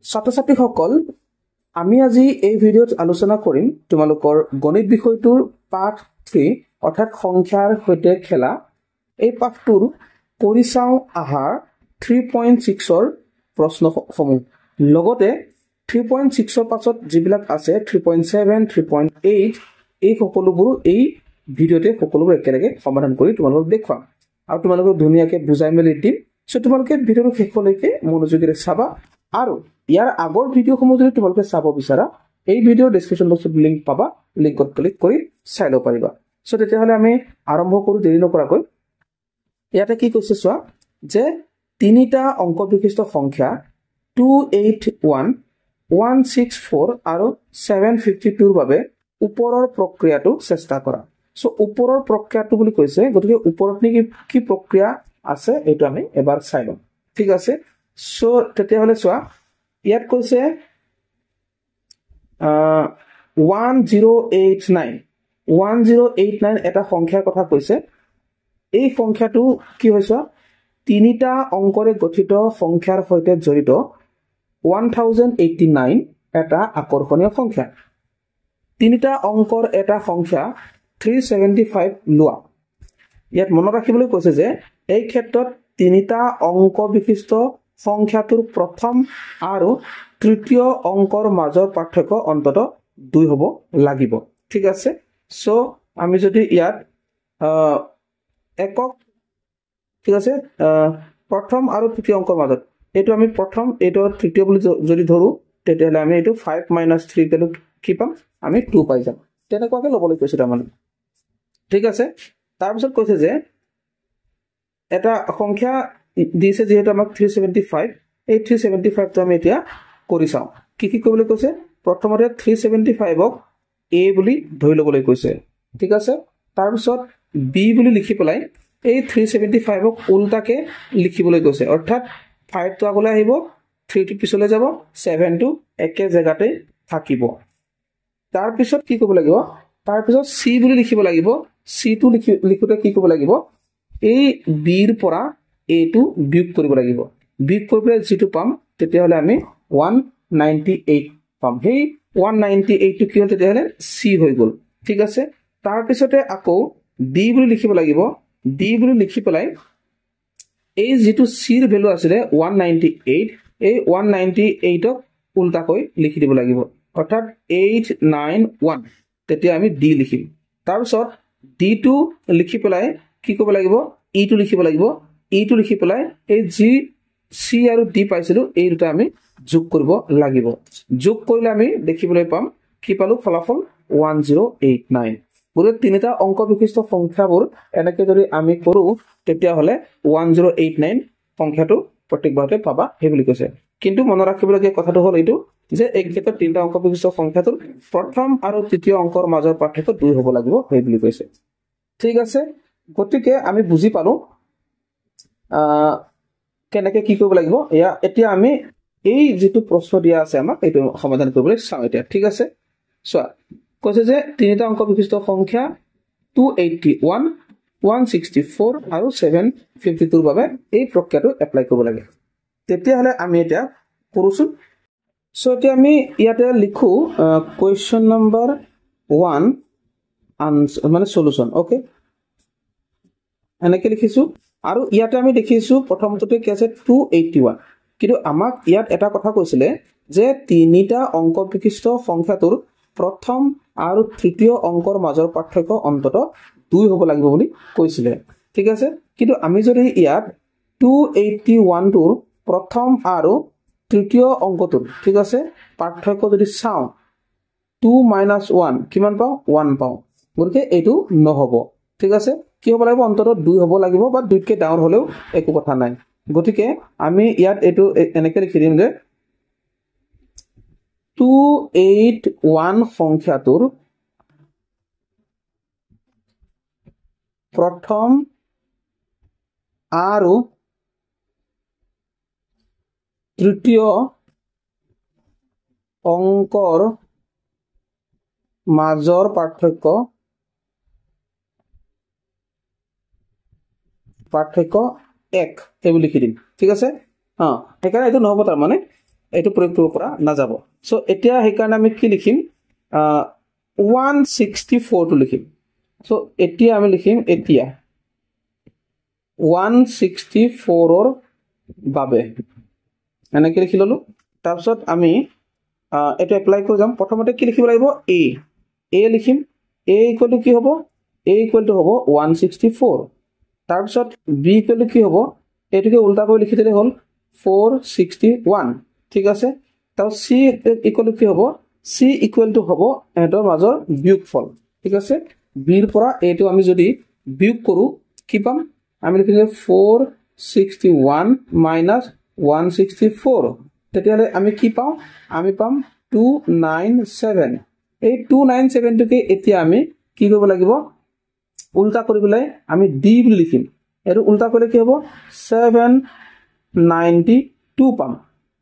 ছাত্ৰ-ছাত্ৰীসকল আমি আজি এই ভিডিঅ'ত আলোচনা কৰিম তোমালোকৰ গণিত বিষয়টোৰ পাঠ 3 অৰ্থাৎ সংখ্যাৰ সৈতে খেলা এই পাঠটোৰ পৰিচাও আহাৰ 3.6 ৰ প্ৰশ্নসমূহ লগতে 3.6 ৰ পাছত যিবিলাক আছে 3.7 3.8 এই সকলোবোৰ এই ভিডিঅ'তে সকলোবোৰ একেলগে সমাধান কৰি তোমালোকক দেখুৱাম আৰু তোমালোকক ধুনীয়াকৈ বুজাই মেলি দিম সো তোমালোকে ভিডিঅ'টো শেষলৈকে মনোযোগেৰে চাবা আৰু ইয়াৰ আগৰ ভিডিঅ'সমূহ যদি তোমালোকে চাব বিচাৰা এই ভিডিঅ'ৰ ডেসক্ৰিপচন বক্সত লিংক পাবা লিংকত ক্লিক কৰি চাই লব পাৰিবা সো তেতিয়াহলে আমি আৰম্ভ কৰো দেৰি নকৰাকৈ ইয়াতে কি কৈছে চোৱা যে তিনিটা অংক বিশিষ্ট সংখ্যা 281 164 আৰু 752 ৰ বাবে ওপৰৰ প্ৰক্ৰিয়াটো চেষ্টা কৰা সো ওপৰৰ প্ৰক্ৰিয়াটো বুলি কৈছে গতিকে ওপৰত কি প্ৰক্ৰিয়া আছে এটো আমি এবাৰ চাই লম ঠিক আছে সো তেতিয়াহলে চোৱা ইয়াত কৈছে 1089 এটা সংখ্যাৰ কথা কৈছে এই সংখ্যাটো কি হৈছে তিনিটা অংকৰে গঠিত সংখ্যাৰ সৈতে জড়িত 1089 এটা আকৰ্ষণীয় সংখ্যা তিনিটা অংকৰ এটা সংখ্যা 375 লোৱা ইয়াত মনত ৰাখিবলৈ কৈছে যে এই ক্ষেত্ৰত তিনিটা অংক বিশিষ্ট সংখ্যাটোৰ প্ৰথম আৰু তৃতীয় অংকৰ মাজৰ পাৰ্থক্য অন্তত 2 হ'ব লাগিব ঠিক আছে সো আমি যদি ইয়াত একক ঠিক আছে প্ৰথম আৰু তৃতীয় অংকৰ মাজত এটো আমি প্ৰথম এটো তৃতীয় বুলি যদি ধৰো তেতিয়াহলে আমি এটো 5 - 3 গলো কি পাম আমি 2 পাই যাম তেনেকুৱাকৈ লবলৈ কৈছে তাৰমানে ঠিক আছে তাৰ পিছত কৈছে যে এটা সংখ্যা দিছে যেহেতু আমাক 375 এই 375 টো আমি এতিয়া কৰি চাও কি কৰিবলৈ কৈছে প্ৰথমতে 375 ক a বুলি ধৰি লবলৈ কৈছে ঠিক আছে তাৰ পিছত b বুলি লিখি পেলাই এই 375 ক উল্টাকে লিখিবলৈ কৈছে অৰ্থাৎ 5 টো আগলৈ আহিব 3 টো পিছলৈ যাব 7 টো একে জায়গাতে থাকিব তাৰ পিছত কি কৰিব লাগিব তাৰ পিছত c বুলি লিখিব লাগিব c টো লিখোতে কি কৰিব লাগিব এই b ৰ পৰা a টো বিয়োগ কৰিব লাগিব বিয়োগ কৰিলে যেটো পাম তেতিয়াহলে আমি 198 পাম হেই 198 টো কি হ'ল তেতিয়াহলে c হৈ গল ঠিক আছে তাৰ পিছতে আকৌ d বুলি লিখিব লাগিব d বুলি লিখি পেলাই এই যেটো c ৰ ভ্যালু আছিল 198 এই 198 ক উল্টাকৈ লিখি দিব লাগিব অৰ্থাৎ 891 তেতিয়া আমি d লিখিম তাৰ পিছত d টো লিখি পেলাই কি কৰিব লাগিব e টো লিখিব লাগিব e টো লিখি পেলাই এই যি c আৰু d পাইছিলো এই দুটা আমি যোগ কৰিব লাগিব যোগ কৰিলে আমি দেখিবলৈ পাম কি পালো ফলাফল 1089 বুলে তিনিটা অংক বিশিষ্ট সংখ্যাবোৰ এনেকৈ যদি আমি কৰো তেতিয়া হলে 1089 সংখ্যাটো প্ৰত্যেকবাৰতে পাবা হে বুলি কৈছে কিন্তু মনত ৰাখিবলগীয়া কথাটো হ'ল এইটো যে এই ক্ষেত্ৰত তিনিটা অংক বিশিষ্ট সংখ্যাটোৰ প্ৰথম আৰু তৃতীয় অংকৰ মাজৰ পাৰ্থক্য 2 হ'ব লাগিব হে বুলি কৈছে ঠিক আছে গতিকে আমি বুজি পালো কেনেকৈ কি কৰিব লাগিব এতিয়া আমি এই যেটো প্ৰশ্ন দিয়া আছে আমাক এইটো সমাধান কৰিবলৈ চাও এতিয়া ঠিক আছে চোৱা কৈছে যে তিনিটা অংক বিশিষ্ট সংখ্যা 281 164 আৰু 752 ৰ বাবে এই প্ৰক্ৰিয়াটো এপ্লাই কৰিব লাগে তেতিয়াহলে আমি এটা কৰোচোন সো এতিয়া আমি ইয়াতে লিখো কোৱেশ্চন নম্বৰ 1 আনসাৰ মানে সলিউশন ওকে এনেকৈ লিখিছো আৰু ইয়াতে আমি দেখিছো প্ৰথমতে কি আছে 281 কিন্তু আমাক ইয়াত এটা কথা কৈছিলে যে তিনিটা অংক বিশিষ্ট সংখ্যাটোৰ প্ৰথম আৰু তৃতীয় অংকৰ মাজৰ পাৰ্থক্য অন্তত 2 হ'ব লাগিব বুলি কৈছিলে ঠিক আছে কিন্তু আমি যদি ইয়াত 281 টোৰ প্ৰথম আৰু তৃতীয় অংকটোৰ ঠিক আছে পাৰ্থক্য যদি চাও 2 - 1 কিমান পাও 1 পাও গতিকে এটো নহব ঠিক আছে কি হ'ব লাগিব অন্তত 2 হ'ব লাগিব বা 2 কে ডাঙৰ হলেও একো কথা নাই গতিকে আমি ইয়াত এটো এনেকৈ লিখি দিম যে 281 সংখ্যাটোৰ প্ৰথম আৰু তৃতীয় অংকৰ মাজৰ পাৰ্থক্য 1 এই বুলি লিখি দিম ঠিক আছে সেইকাৰণে এটো নহব তাৰ মানে এইটো প্ৰয়োগ কৰিব পৰা নাযাব সো এতিয়া সেইকাৰণে আমি কি লিখিম 164 টো লিখিম সো এতিয়া আমি লিখিম এতিয়া 164 ৰ বাবে এনেকৈ লিখি ললো তাৰপিছত আমি এটা এপ্লাই কৰি যাম প্ৰথমতে কি লিখিব লাগিব a লিখিম a ইকুৱেল টু কি হ'ব a ইকুৱেল টু হ'ব 164 তাৰপিছত b ইকুৱেল টু কি হ'ব এটোকে উল্টা কৰি লিখি দিলে হ'ল 461 ঠিক আছে তাও c ইকুৱেল টু কি হ'ব c ইকুৱেল টু হ'ব এটাৰ মাজৰ বিয়োগফল ঠিক আছে b ৰ পৰা এটো আমি যদি বিয়োগ কৰো কি পাম আমি লিখিম 461 minus 164 তেতিয়ালে আমি কি পাও আমি পাম 297 এই 297 টোকে এতিয়া আমি কি কৰিব লাগিব উল্টা কৰিবলৈ আমি d বুলি লিখিম এটো উল্টা কৰিলে কি হ'ব 792 পাম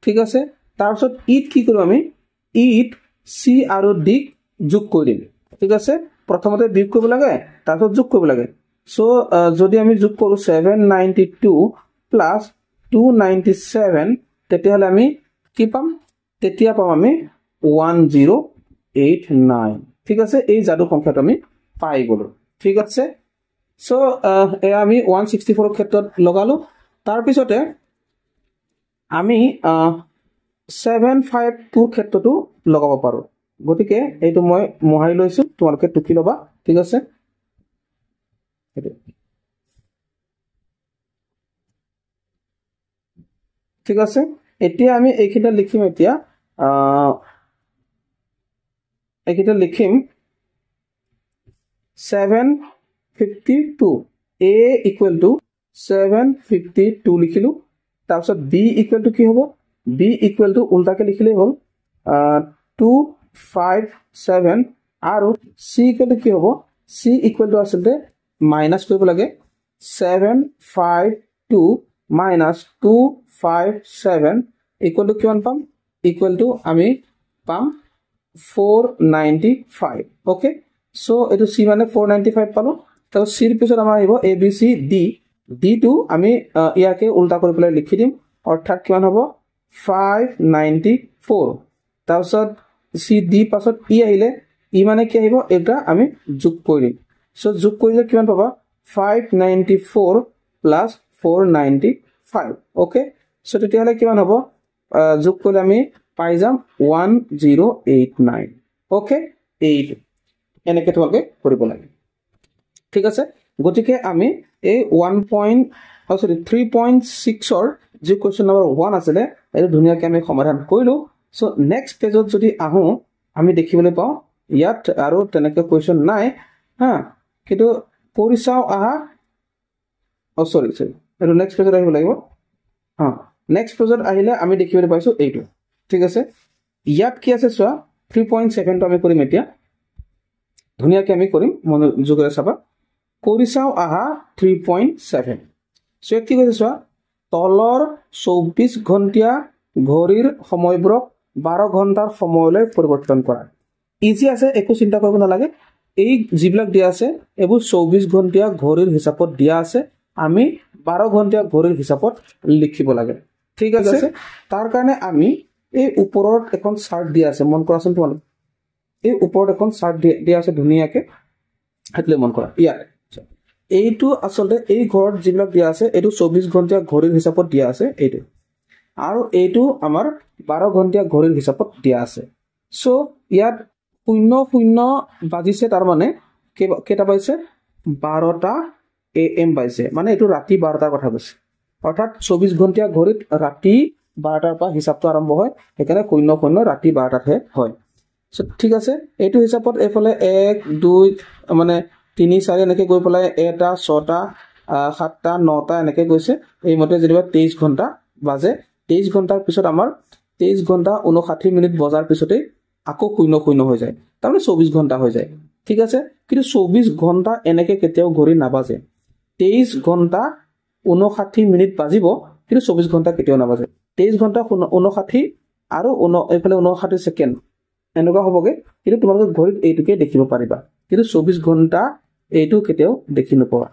ঠিক আছে তাৰপিছত ইট কি কৰিম আমি ইট c আৰু d যোগ কৰি দিম ঠিক আছে প্ৰথমতে বিয়োগ কৰিব লাগে তাৰপিছত যোগ কৰিব লাগে সো যদি আমি যোগ কৰো 792 প্লাস 297 তেতিয়াহলে আমি কি পাম তেতিয়া পাম আমি 1089 ঠিক আছে এই জাদু সংখ্যাটো আমি পাই গলো ঠিক আছে সো আমি 164 ৰ ক্ষেত্ৰত লগালো তাৰ পিছতে আমি 752 ৰ ক্ষেত্ৰটো লগাব পাৰো গতিকে এইটো মই মোহাৰি লৈছো তোমালোকে টুকি লবা ঠিক আছে ঠিক আছে এতিয়া আমি এইখিটা লিখিম এতিয়া এইখিটা লিখিম 752 a equal to 752 লিখিলো তাৰপিছত b equal to কি হ'ব b equal to উল্টাকে লিখিলে হ'ল 257 আৰু c equal to কি হ'ব c equal to আসলে মাইনাস কৰিব লাগে 752 minus 257 equal to কিমান পাম equal to আমি পাম 495 okay so এটো c মানে 495 পালো তো c ৰ পিছত আমাৰ আহিব a b c d d টো আমি ইয়াকে উল্টা কৰি পেলাই লিখি দিম অৰ্থাৎ কিমান হ'ব 594 তাৰপিছত c d পাছত e আহিলে e মানে কি আহিব এটা আমি যোগ কৰি দিম সো যোগ কৰিলে কিমান পাবা 594 plus 495 okay so তেতিয়াহলে কিমান হ'ব যোগ কৰিলে আমি পাই যাম 1089 okay 8 এনেকে তোমালোকে কৰিব লাগে ঠিক আছে গতিকে আমি এই 3.6 ৰ যে কোৱেশ্চন নম্বৰ 1 আছিল এটো ধুনিয়াকৈ আমি সমাধান কৰিলো সো নেক্সট পেজত যদি আহো আমি দেখিবলৈ পাও ইয়াত আৰু তেনেকৈ কোৱেশ্চন নাই হা কিন্তু পৰিচাও আহা সৰি এটো নেক্সট পেজত আহিব লাগিব নেক্সট পেজত আহিলে আমি দেখিবলৈ পাইছো এইটো ঠিক আছে ইয়াত কি আছে চোৱা 3.7 টো আমি কৰিম এতিয়া ধুনিয়াকৈ আমি কৰিম মনোযোগৰে চাবা পৰিচাও আহা 3.7 সো কি কৈছে চোৱা তলৰ 24 ঘণ্টিয়া ঘড়ীৰ সময়বোৰক 12 ঘণ্টাৰ সময়লৈ পৰিৱৰ্তন কৰা ইজি আছে একো চিন্তা কৰিব নালাগে এই জিবিলাক দিয়া আছে এবো 24 ঘণ্টিয়া ঘড়ীৰ হিচাপত দিয়া আছে আমি 12 ঘণ্টিয়া ঘড়ীৰ হিচাপত লিখিব লাগে ঠিক আছে তাৰ কাৰণে আমি এই ওপৰত এখন চাৰ্ট দিয়া আছে মন কৰাচোন তোমালোক এই ওপৰত এখন চাৰ্ট দিয়া আছে ধুনিয়াকৈ হেতলে মন কৰা ইয়াত এইটো আসলে এই ঘৰত জিবিলাক দিয়া আছে এটো 24 ঘণ্টিয়া ঘড়ীৰ হিচাপত দিয়া আছে এইটো আৰু এইটো আমাৰ 12 ঘণ্টিয়া ঘড়ীৰ হিচাপত দিয়া আছে সো ইয়াত 00 বাজিছে তাৰ মানে কেটা পাইছে 12টা am পাইছে মানে এটো ৰাতি 12টাৰ কথা কৈছে অৰ্থাৎ 24 ঘণ্টিয়া ঘড়ীত ৰাতি 12টাৰ পৰা হিচাপটো আৰম্ভ হয় একাৰে 00 ৰাতি 12টাতহে হয় সো ঠিক আছে এইটো হিচাপত এফালে 1 2 মানে 3 4 এনেকৈ গৈ পলাই 1টা 6টা 7টা 9টা এনেকৈ গৈছে এই মতে যেনিবা 23 ঘণ্টা বাজে 23 ঘণ্টাৰ পিছত আমাৰ 23 ঘণ্টা 59 মিনিট বজাৰ পিছতে আকৌ 00 হৈ যায় তাৰমানে 24 ঘণ্টা হৈ যায় ঠিক আছে কিন্তু 24 ঘণ্টা এনেকৈ কেতিয়াও ঘড়ী নাবাজে 23 ঘণ্টা 59 মিনিট বাজিব কিন্তু 24 ঘণ্টা কেতিয়াও নাবাজে 23 ঘণ্টা 59 আৰু এফালে 59 সেকেন্ড এনেকুৱা হ'বগে কিন্তু তোমালোকে ঘড়ীত এইটোকে দেখিব পাৰিবা কিন্তু 24 ঘণ্টা এইটো কেতিয়াও দেখি নপোৱা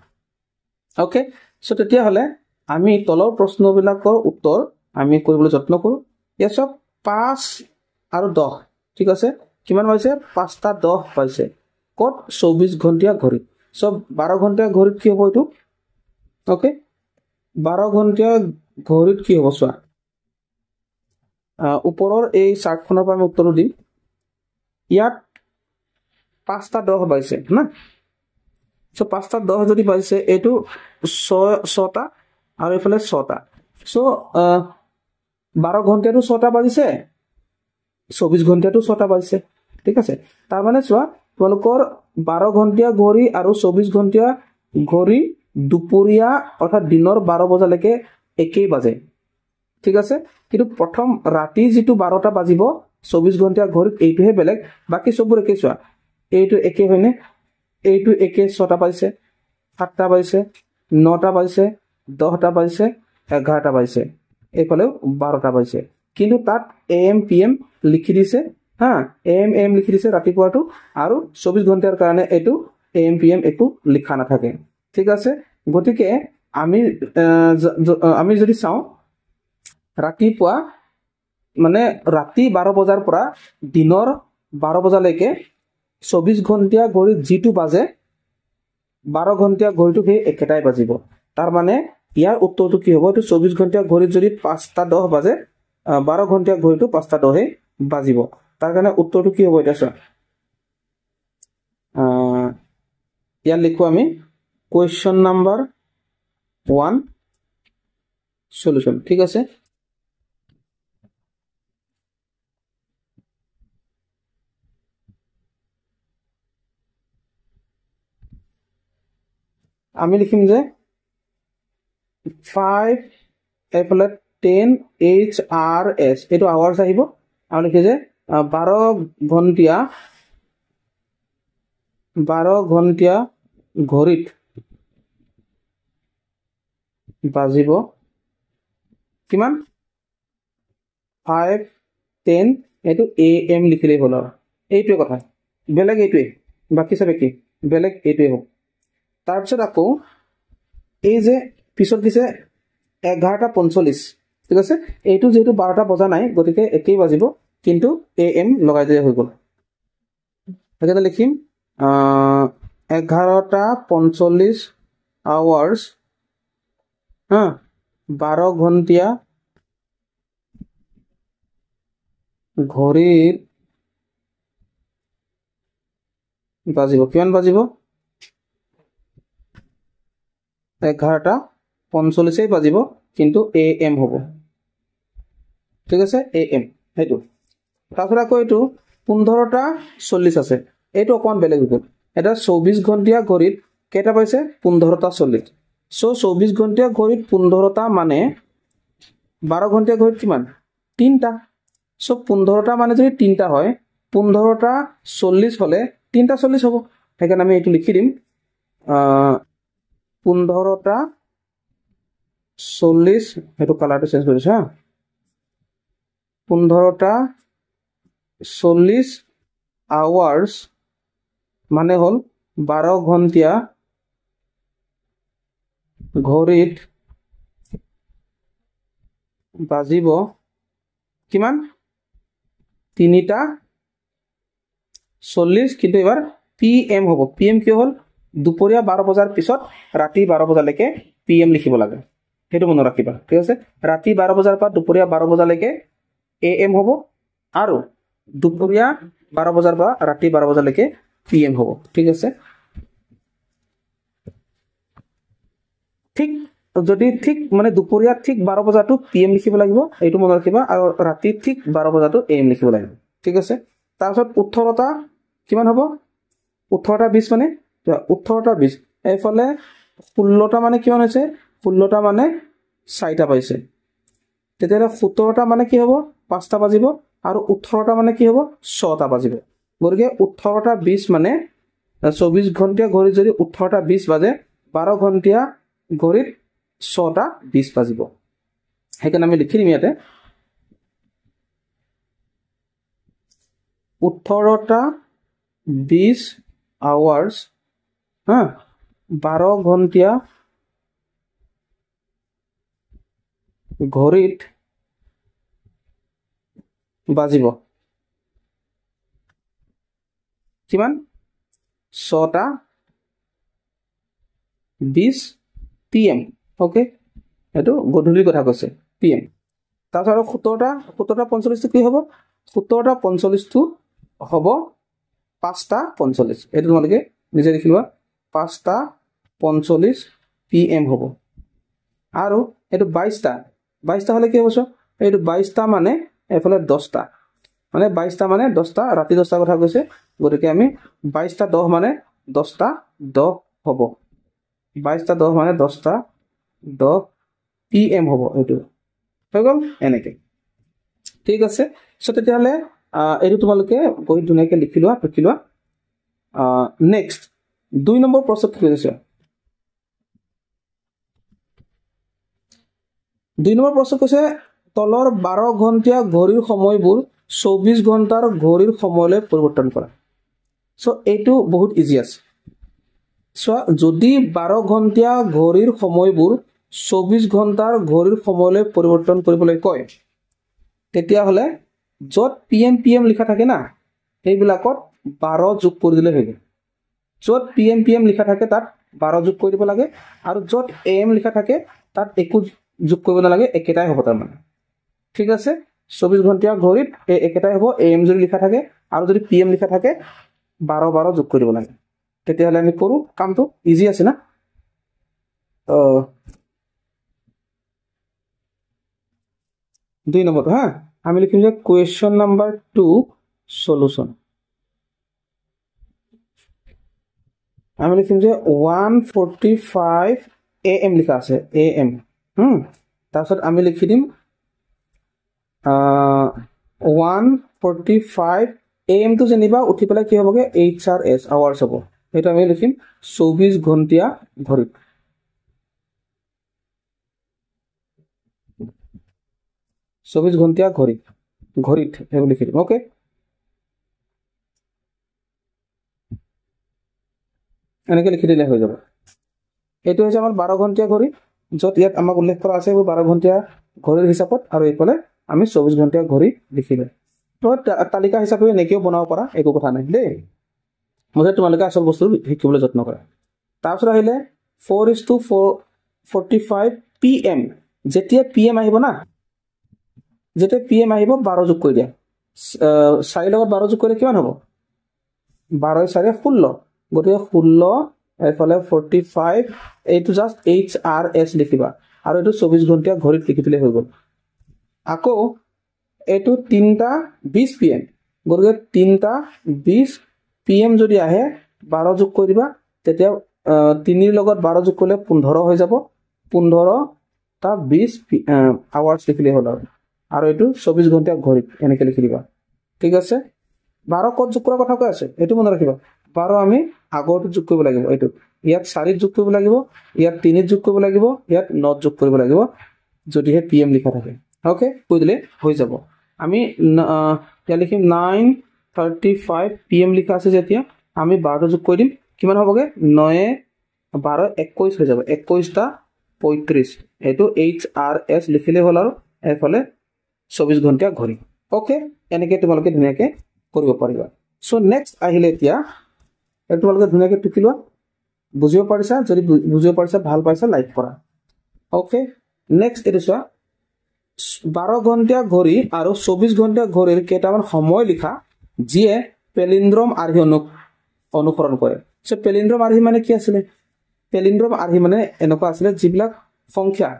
ওকে সো তেতিয়া হলে আমি তলৰ প্ৰশ্নবিলাকৰ উত্তৰ আমি কৰিবলৈ যত্ন কৰো ইয়াত সব 5 আৰু 10 ঠিক আছে কিমান পাইছে 5টা 10 পাইছে কত 24 ঘণ্টিয়া ঘড়ীত সব 12 ঘণ্টিয়া ঘড়ীত কি হ'ব এটো ওকে 12 ঘণ্টিয়া ঘড়ীত কি হ'ব চোৱা ওপৰৰ এই চাৰ্টখনৰ পৰা আমি উত্তৰ দিম ইয়াত 5টা 10 পাইছে না সো 5টা 10 যদি পাইছে এটো 6টা আৰু এফালে 6টা সো 12 ঘণ্টাটো 6টা বাজিছে 24 ঘণ্টাটো 6টা বাজিছে ঠিক আছে তাৰ মানে চোৱা তোমালোকৰ 12 ঘণ্টিয়া ঘড়ী আৰু 24 ঘণ্টিয়া ঘড়ী দুপৰীয়া অৰ্থাৎ দিনৰ 12 বজালৈকে একেই বাজে ঠিক আছে কিন্তু প্ৰথম ৰাতি যেটো 12টা বাজিব 24 ঘণ্টিয়া ঘড়ীত এইটোহে বেলেগ বাকি সববোৰ একে চোৱা এইটো একে হয়নে এইটো একে 6টা পাইছে 7টা পাইছে 9টা পাইছে 10টা পাইছে 11টা পাইছে এইফালেও 12টা পাইছে কিন্তু তাত AM PM লিখি দিছে হা AM লিখি দিছে ৰাতিপুৱাটো আৰু 24 ঘণ্টাৰ কাৰণে এটো AM PM একো লিখা নাথাকে ঠিক আছে গতিকে আমি যদি চাও ৰাতিপুৱা মানে ৰাতি 12 বজাৰ পৰা দিনৰ 12 বজালৈকে 24 ঘণ্টিয়া ঘড়ীত যেটো বাজে 12 ঘণ্টিয়া ঘড়ীটো হে একেটাই বাজিব তাৰ মানে ইয়াৰ উত্তৰটো কি হ'ব এটো 24 ঘণ্টিয়া ঘড়ীত যদি 5টা 10 বাজে 12 ঘণ্টিয়া ঘড়ীটো 5টা 10 হে বাজিব তাৰ কাৰণে উত্তৰটো কি হ'ব এটা চোৱা ইয়াৰ লিখো আমি কোৱেশ্চন নাম্বাৰ 1 সলিউশন ঠিক আছে আমি লিখিম যে 5 এফালে 10 HRS এটো আৱাৰ্স আহিব আমি লিখি যে 12 ঘণ্টিয়া ঘড়ীত বাজিব কিমান 5 10 এটো AM লিখিলেই হল এইটোৱে কথা বেলেগ এইটোৱে বাকি সব কি বেলেগ এইটোৱে হ'ব তাৰ পিছত আকৌ এই যে পিছত দিছে 11:45 ঠিক আছে এইটো যেটো 12টা বজা নাই গতিকে একেই বাজিব কিন্তু AM লগাই দিয়া হৈ গল এখানে লিখিম 11:45 আৱাৰ্স হা 12 ঘণ্টিয়া ঘড়ীত বাজিব কিমান বাজিব 11:45 বাজিব কিন্তু AM হ'ব ঠিক আছে AM হেতু তাছৰা কো এটো 15:40 আছে এটো অকন বেলেগ হ'ব এটা 24 ঘণ্টিয়া ঘড়ীত কেটা পাইছে 15:40 সো 24 ঘণ্টিয়া ঘড়ীত 15টা মানে 12 ঘণ্টিয়া ঘড়ীত কিমান 3টা সো 15টা মানে যদি 3টা হয় 15:40 হলে 3:40 হ'ব সেইকাৰণে আমি এটো লিখি দিম 15:40 হেতু কালাৰটো চেঞ্জ কৰিছো হা 15:40 আৱাৰ্স মানে হল 12 ঘণ্টিয়া ঘড়ীত বাজিব কিমান 3:40 কিন্তু এবাৰ PM হ'ব PM কি হল দুপৰীয়া 12 বজাৰ পিছত ৰাতি 12 বজালৈকে PM লিখিব লাগে হেতু মনত ৰাখিবা ঠিক আছে ৰাতি 12 বজাৰ পৰা দুপৰীয়া 12 বজালৈকে AM হ'ব আৰু দুপৰীয়া 12 বজাৰ পৰা ৰাতি 12 বজালৈকে PM হ'ব ঠিক আছে ঠিক যদি ঠিক মানে দুপৰীয়া ঠিক 12 বজাটো PM লিখিব লাগিব এইটো মনত ৰাখিবা আৰু ৰাতি ঠিক 12 বজাটো AM লিখিব লাগিব ঠিক আছে তাৰ পিছত 18টা কিমান হ'ব 18টা 20 মানে 18টা 20 এফালে 16টা মানে কিমান হৈছে 16টা মানে 4টা পাইছে তেতিয়ালে 17টা মানে কি হ'ব 5টা বাজিব আৰু 18টা মানে কি হ'ব 6টা বাজিব গতিকে 18টা 20 মানে 24 ঘণ্টিয়া ঘড়ী যদি 18টা 20 বাজে 12 ঘণ্টিয়া ঘড়ীত 6টা 20 বাজিব হেকানে আমি লিখি দিম ইয়াতে 18টা 20 আৱাৰ্স হা 12 ঘণ্টিয়া ঘড়ীত বাজিব কিমান 6টা 20 PM ওকে এটো গধূলিৰ কথা কৈছে PM তাৰপিছত আৰু 17টা 45 কি হ'ব 17টা 45 টো হ'ব 5টা 45 এটো তোমালোকে নিজে লিখি লোৱা 5টা 45 PM হ'ব আৰু এটো 22টা হলে কি হ'ব এটো 22টা মানে এফালে 10টা মানে 22টা মানে 10টা ৰাতি 10টা কথা কৈছে গতিকে আমি 22টা 10 মানে 10টা 10 হ'ব 22টা 10 মানে 10টা 10 PM হ'ব এটো হৈ গ'ল এনেকে ঠিক আছে সো তেতিয়াহলে এটো তোমালোকে গৈ ধুনিয়াকে লিখি লোৱা নেক্সট 2 নম্বৰ প্ৰশ্ন কি হৈছে 2 নম্বৰ প্ৰশ্ন কৈছে তলৰ 12 ঘণ্টা ঘড়ীৰ সময়বোৰ 24 ঘণ্টাৰ ঘড়ীৰ সময়লৈ পৰিৱৰ্তন কৰা সো এটো বহুত ইজি আছে সো যদি 12 ঘণ্টা ঘড়ীৰ সময়বোৰ 24 ঘণ্টাৰ ঘড়ীৰ সময়লৈ পৰিৱৰ্তন কৰিবলৈ কয় তেতিয়া হলে যত PM লিখা থাকে না এইবিলাকত 12 যোগ কৰি দিলে হৈ গ'ল যত PM লিখা থাকে তাত 12 যোগ কৰি দিব লাগে আৰু যত AM লিখা থাকে তাত একো যোগ কৰিব নালাগে একেটাই হ'ব তাৰ মানে ঠিক আছে 24 ঘণ্টা ঘড়ীত একেটাই হ'ব AM যদি লিখা থাকে আৰু যদি PM লিখা থাকে 12 যোগ কৰি দিব লাগে তেতিয়া হলে আমি কৰো কামটো ইজি আছে না 2 নম্বৰটো হা আমি লিখিম যে কোৱেশ্চন নাম্বাৰ 2 সলিউশন আমি লিখিম যে 145 AM লিখা আছে AM তাৰপিছত আমি লিখি দিম 145 AM টো যেনিবা উঠি পেলাই কি হ'বগে HRS আৱাৰ্স হ'ব এটা আমি লিখিম 24 ঘণ্টা ঘড়ীত 24 ঘণ্টা ঘড়ীত এই লিখি দিম ওকে এনেকে লিখি দিলে হৈ যাব এটো হৈছে আমাৰ 12 ঘণ্টা ঘড়ী যত ইয়াত আমাক উল্লেখ কৰা আছে 12 ঘণ্টা ঘড়ীৰ হিচাপত আৰু এইফালে আমি 24 ঘণ্টা ঘড়ী লিখিলে তো তালিকা হিচাপে নেকিও বনাব পাৰা একো কথা নাই দেই মই তোমালোকে আসল বস্তু শিকিবলৈ যত্ন কৰা তাৰপিছত আহিলে 4:45 PM যেতিয়া PM আহিব না যেতিয়া PM আহিব 12 যোগ কৰি দিয়া 4 লগত 12 যোগ কৰিলে কিমান হ'ব 12 4 16 গতিকে 16 এফালে 45 এইটো জাস্ট HRS লিখিবা আৰু এটো 24 ঘণ্টা ঘড়ীত লিখি দিলে হৈ গ'ল আকৌ এটো 3:20 PM গতিকে 3:20 PM যদি আহে 12 যোগ কৰি দিবা তেতিয়া 3 ৰ লগত 12 যোগ কৰিলে 15 হৈ যাব 15:20 আৱাৰ্স লিখিলে হ'ল আৰু এটো 24 ঘণ্টা ঘড়ীত এনেকে লিখি দিবা ঠিক আছে 12 কত যোগ কৰা কথা কৈ আছে এটো মনত ৰাখিবা 12 আমি আগত যোগ কৰিব লাগিব এটো ইয়াত 4 যোগ কৰিব লাগিব ইয়াত 3 যোগ কৰিব লাগিব ইয়াত 9 যোগ কৰিব লাগিব যদিহে PM লিখা থাকে ওকে কৈ দিলে হৈ যাব আমি ইয়া লিখিম 9:35 PM লিখা আছে যেতিয়া আমি 12 যোগ কৰি দিম কিমান হ'বগে 9 12 21 হৈ যাব 21:35 এটো HRS লিখিলে হ'ল আৰু এফালে 24 ঘণ্টা ঘড়ী ওকে এনেকে তোমালোকে ধুনিয়াকে কৰিব পাৰিবা সো নেক্সট আহিলে এতিয়া তোমালোকে ধুনিয়াকে টুকি লোৱা বুজিব পাৰিছা যদি বুজিব পাৰিছা ভাল পাইছা লাইক কৰা ওকে নেক্সট এটো চোৱা 12 ঘণ্টা ঘড়ী আৰু 24 ঘণ্টা ঘড়ীৰ কেইটামান সময় লিখা যিয়ে পেলিন্দ্ৰম আৰ্হি অনুসৰণ কৰে সো পেলিন্দ্ৰম আৰ্হি মানে কি আছিল পেলিন্দ্ৰম আৰ্হি মানে এনেকুৱা আছিল যিবিলাক সংখ্যা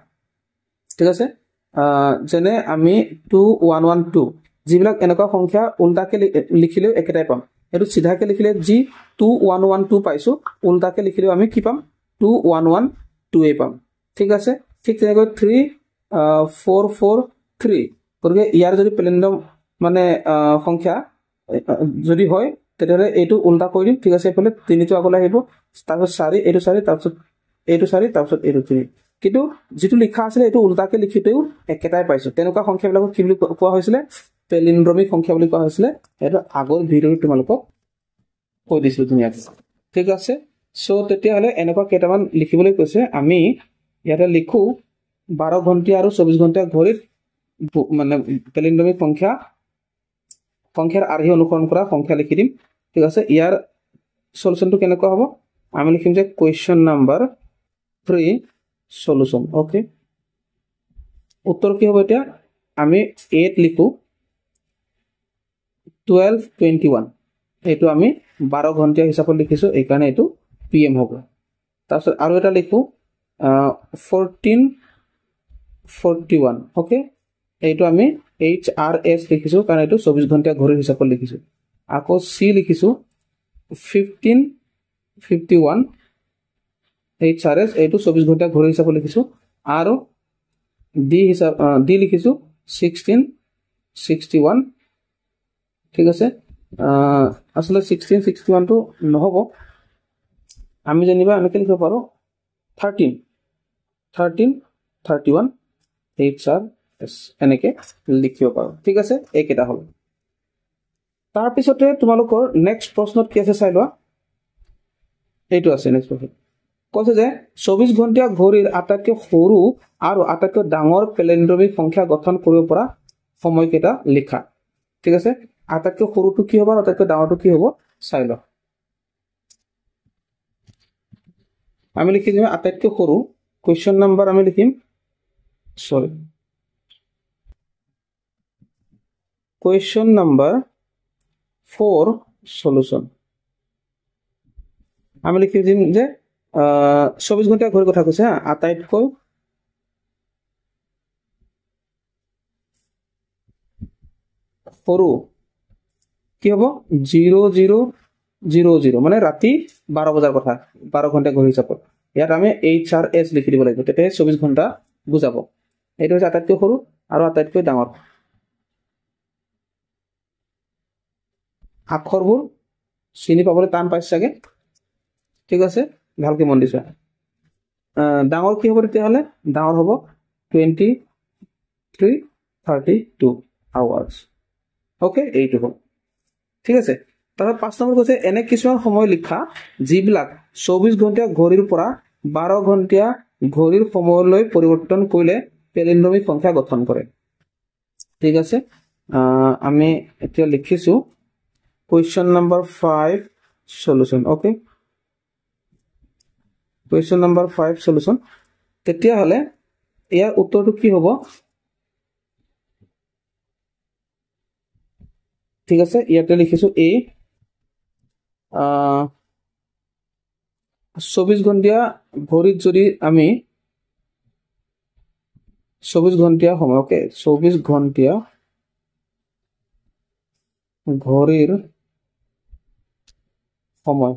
ঠিক আছে যেনে আমি 2112 যিবিলাক এনেকুৱা সংখ্যা উল্টাকে লিখিলেও একেটাই পাম এটো সিধাকে লিখিলে যি 2112 পাইছো উল্টাকে লিখিলেও আমি কি পাম 2112 এ পাম ঠিক আছে ঠিক তেনেকৈ 3443 গতিকে ইয়াৰ যদি পেলিন্দ্ৰম মানে সংখ্যা যদি হয় তেতিয়াহলে এটো উল্টা কৰি দিম ঠিক আছে এফালে 3 টো আগলৈ আহিব তাৰপিছত 4 এটো 4 তাৰপিছত এটো 4 তাৰপিছত এটো 3 কিন্তু যেটো লিখা আছিল এটো উল্টাকে লিখিতেও একেটাই পাইছো তেনেকুৱা সংখ্যাবিলাকক কি বুলি কোৱা হৈছিল পেলিন্দ্ৰমিক সংখ্যা বুলি কোৱা হৈছিল এটা আগৰ ভিডিঅ'ত তোমালোকক কৈ দিছিলো ধুনিয়াকৈ ঠিক আছে সো তেতিয়াহলে এনেকুৱা কেইটামান লিখিবলৈ কৈছে আমি ইয়াতে লিখো 12 ঘণ্টা আৰু 24 ঘণ্টা ঘড়ীত মানে পেলিন্দ্ৰমিক সংখ্যা সংখ্যাৰ আৰ্হি অনুসৰণ কৰা সংখ্যা লিখি দিম ঠিক আছে ইয়াৰ সলিউশনটো কেনেকুৱা হ'ব আমি লিখিম যে কোৱেশ্চন নাম্বাৰ 3 সলিউশন ওকে উত্তৰ কি হ'ব এতিয়া আমি 8 লিখো 12:21 এইটো আমি 12 ঘণ্টা হিচাপত লিখিছো এই কাৰণে এইটো PM হ'ব তাৰপিছত আৰু এটা লিখো 14:41 ওকে এইটো আমি HRS লিখিছো কাৰণ এইটো 24 ঘণ্টা ঘড়ীৰ হিচাপত লিখিছো আকৌ C লিখিছো 15:51 HRS এইটো 24 ঘণ্টা ঘড়ীৰ হিচাপত লিখিছো আৰু D লিখিছো 16:61 ঠিক আছে আসলে 16:61 টো নহব আমি জানিবা আমি কি লিখিব পাৰো 13:31 HRS এনেকে লিখিব পাৰো ঠিক আছে এইকেইটা হল তাৰ পিছতে তোমালোকৰ নেক্সট প্ৰশ্নত কি আছে চাই লোৱা এইটো আছে নেক্সট প্ৰশ্ন কৈছে যে 24 ঘণ্টা ঘড়ীৰ আটাইতকৈ সৰু আৰু আটাইতকৈ ডাঙৰ পেলেণ্ড্ৰমিক সংখ্যা গঠন কৰিব পৰা সময়কেইটা লিখা ঠিক আছে আটাইতকৈ সৰুটো কি হ'ব আৰু আটাইতকৈ ডাঙৰটো কি হ'ব চাই লোৱা আমি লিখি দিম আটাইতকৈ সৰু কোৱেশ্চন নাম্বাৰ আমি লিখিম সৰি কোৱেশ্চন নাম্বাৰ 4 সলিউশন আমি লিখি দিম যে 24 ঘণ্টা ঘড়ীৰ কথা কৈছে আটাইতকৈ সৰু কি হ'ব 00:00 মানে ৰাতি 12 বজাৰ কথা 12 ঘণ্টা ঘড়ী হিচাপত ইয়াত আমি HRS লিখি দিব লাগিব তেতিয়া 24 ঘণ্টা বুজাব এইটো হৈছে আটাইতকৈ সৰু আৰু আটাইতকৈ ডাঙৰ আখৰবোৰ চিনি পাবলৈ টান পাইছে চাগে ঠিক আছে ভালকে মন দিছা ডাঙৰ কি হ'ব তেতিয়াহ'লে ডাঙৰ হ'ব 23:32 আৱাৰ্ছ ওকে এইটো হ'ব ঠিক আছে তাৰপৰা 5 নম্বৰ কৈছে এনে কিছুমান সময় লিখা যিবিলাক 24 ঘণ্টা ঘড়ীৰ পৰা 12 ঘণ্টা ঘড়ীৰ সময়লৈ পৰিৱৰ্তন কৰিলে পেলেণ্ড্ৰমিক সংখ্যা গঠন কৰে ঠিক আছে আমি এতিয়া লিখিছো question number 5 solution okay question number 5 solution তেতিয়া হলে ইয়াৰ উত্তৰটো কি হ'ব ঠিক আছে ইয়াতে লিখিছো A 24 ঘণ্টা ঘড়ীত যদি আমি 24 ঘণ্টা সময় ওকে 24 ঘণ্টা ঘড়ীৰ সময়